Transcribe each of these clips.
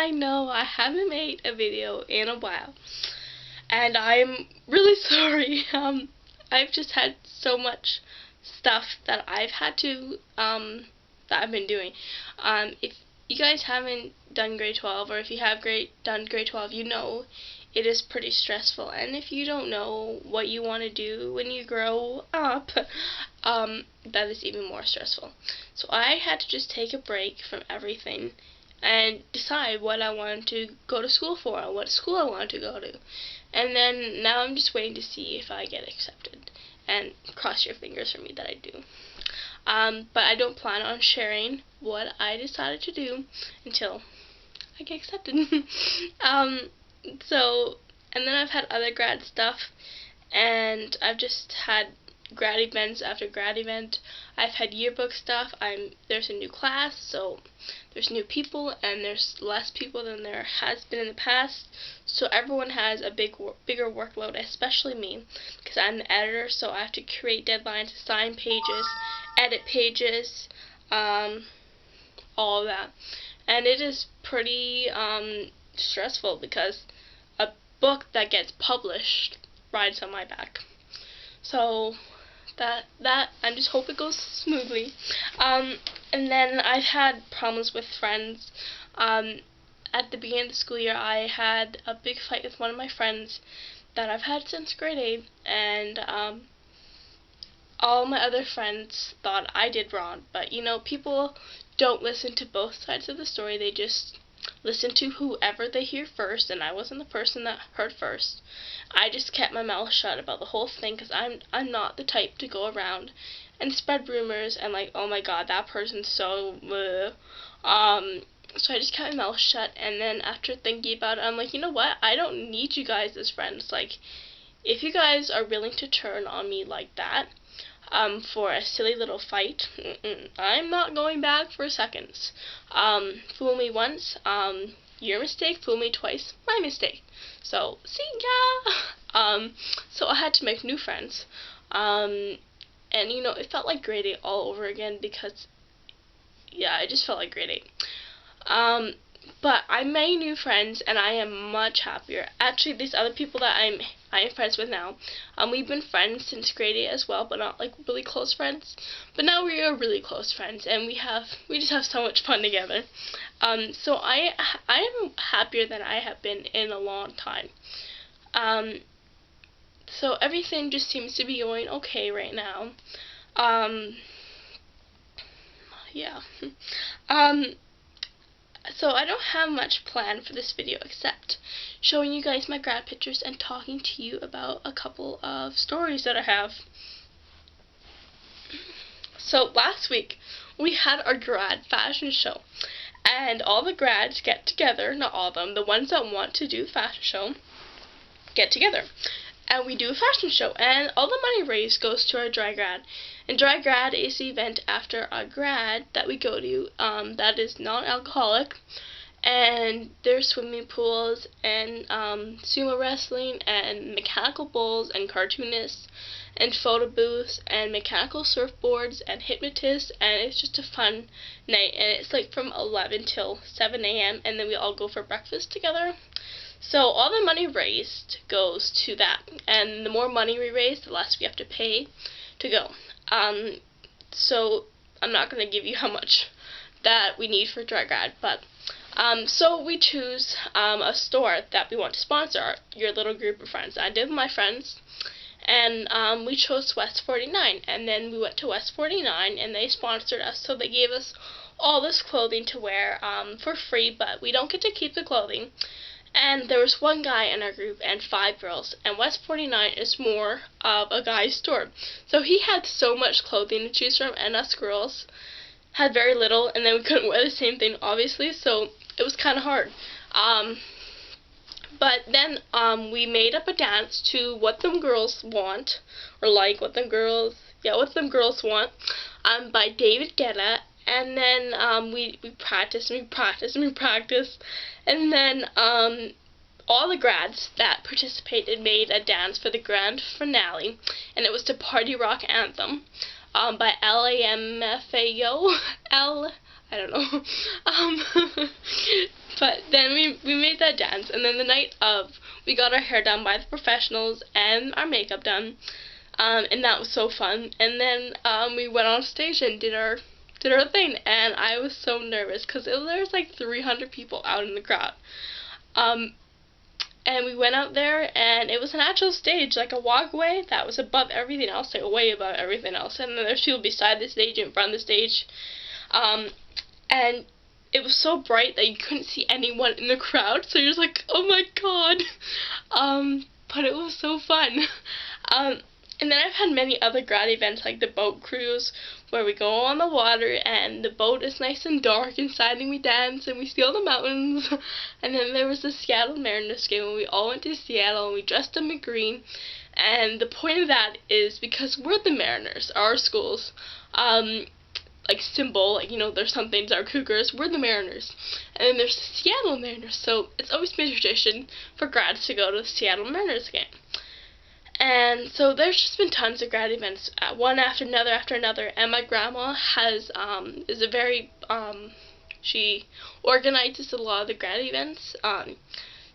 I know I haven't made a video in a while, and I'm really sorry. I've just had so much stuff that I've had to, that I've been doing. If you guys haven't done grade 12, or if you have done grade 12, you know it is pretty stressful. And if you don't know what you want to do when you grow up, that is even more stressful. So I had to just take a break from everything and decide what I wanted to go to school for, what school I wanted to go to. And then now I'm just waiting to see if I get accepted. And cross your fingers for me that I do. But I don't plan on sharing what I decided to do until I get accepted. So, and then I've had other grad stuff, and I've just had grad events after grad event. I've had yearbook stuff. There's a new class, so there's new people, and there's less people than there has been in the past. So everyone has a bigger workload, especially me, because I'm the editor. So I have to create deadlines, assign pages, edit pages, all of that, and it is pretty stressful because a book that gets published rides on my back. So that I just hope it goes smoothly. And then I've had problems with friends. At the beginning of the school year, I had a big fight with one of my friends that I've had since grade 8, and all my other friends thought I did wrong. But you know, people don't listen to both sides of the story. They just listen to whoever they hear first, and I wasn't the person that heard first. I just kept my mouth shut about the whole thing, because I'm not the type to go around and spread rumors and like, oh my god, that person's so bleh. So I just kept my mouth shut, and then after thinking about it, I'm like, you know what, I don't need you guys as friends. Like, if you guys are willing to turn on me like that, for a silly little fight, I'm not going back for seconds. Fool me once, your mistake. Fool me twice, my mistake. So, see ya! So I had to make new friends. And you know, it felt like grade 8 all over again, because, yeah, it just felt like grade 8. But I made new friends, and I am much happier. Actually, these other people that I am friends with now, we've been friends since grade 8 as well, but not like really close friends. But now we are really close friends, and we just have so much fun together. So I am happier than I have been in a long time. So everything just seems to be going okay right now. Yeah. So I don't have much planned for this video except showing you guys my grad pictures and talking to you about a couple of stories that I have. So last week we had our grad fashion show, and all the grads get together, not all of them, the ones that want to do fashion show get together. And we do a fashion show, and all the money raised goes to our dry grad. And dry grad is the event after our grad that we go to, that is non-alcoholic, and there's swimming pools, and sumo wrestling, and mechanical bulls, and cartoonists, and photo booths, and mechanical surfboards, and hypnotists, and it's just a fun night, and it's like from 11 till 7 a.m., and then we all go for breakfast together. So all the money raised goes to that, and the more money we raise, the less we have to pay to go. So I'm not going to give you how much that we need for dry grad, but so we choose a store that we want to sponsor your little group of friends. I did with my friends, and we chose West 49, and then we went to West 49, and they sponsored us, so they gave us all this clothing to wear for free, but we don't get to keep the clothing. And there was one guy in our group and 5 girls, and West 49 is more of a guy's store. So he had so much clothing to choose from, and us girls had very little, and then we couldn't wear the same thing, obviously, so it was kind of hard. But then we made up a dance to What Them Girls Want, or like What Them Girls Want, by David Guetta. And then we practiced and we practiced and we practiced, and then all the grads that participated made a dance for the grand finale, and it was the Party Rock Anthem by LAMFAO. I don't know. But then we made that dance, and then the night of, we got our hair done by the professionals and our makeup done, and that was so fun. And then we went on stage and did our thing, and I was so nervous because there was like 300 people out in the crowd. And we went out there, and it was an actual stage, like a walkway that was above everything else, like way above everything else. And then there's people beside the stage, in front of the stage. And it was so bright that you couldn't see anyone in the crowd, so you're just like, oh my god. But it was so fun. And then I've had many other grad events, like the boat cruise, where we go on the water and the boat is nice and dark inside, and we dance and we see all the mountains. And then there was the Seattle Mariners game when we all went to Seattle and we dressed up in green. And the point of that is because we're the Mariners, our school's like symbol, like, you know, there's some things that are Cougars, we're the Mariners. And then there's the Seattle Mariners, so it's always been a tradition for grads to go to the Seattle Mariners game. And so there's just been tons of grad events, one after another, and my grandma has, is a very, she organizes a lot of the grad events,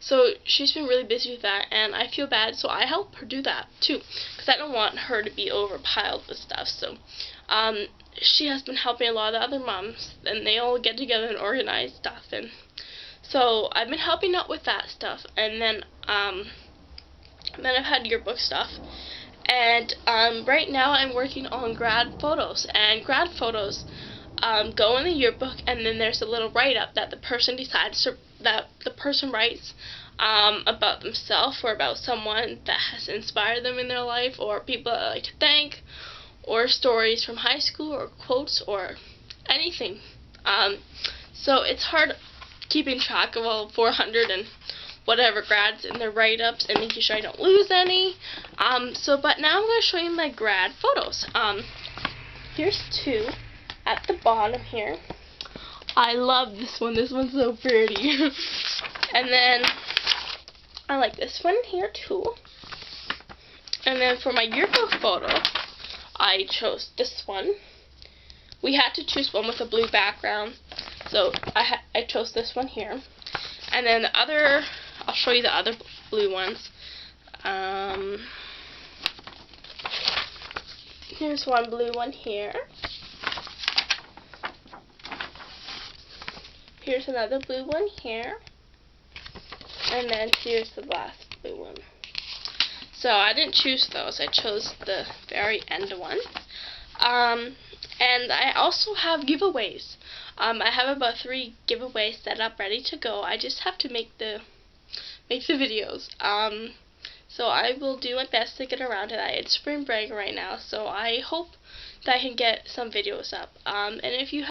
so she's been really busy with that, and I feel bad, so I help her do that, too, because I don't want her to be overpiled with stuff. So she has been helping a lot of the other moms, and they all get together and organize stuff, and so I've been helping out with that stuff. And then I've had yearbook stuff, and right now I'm working on grad photos, and grad photos go in the yearbook, and then there's a little write-up that the person decides to, that the person writes about themselves, or about someone that has inspired them in their life, or people that I like to thank, or stories from high school, or quotes, or anything. So it's hard keeping track of all 400 and whatever grads in their write-ups and making sure I don't lose any. But now I'm going to show you my grad photos. Here's two at the bottom here. I love this one. This one's so pretty. And then I like this one here too. And then for my yearbook photo, I chose this one. We had to choose one with a blue background, so I chose this one here. And then the other, I'll show you the other blue ones. Here's one blue one here. Here's another blue one here. And then here's the last blue one. So I didn't choose those, I chose the very end one. And I also have giveaways. I have about 3 giveaways set up ready to go. I just have to make the videos. So I will do my best to get around to that. It's spring break right now, so I hope that I can get some videos up. And if you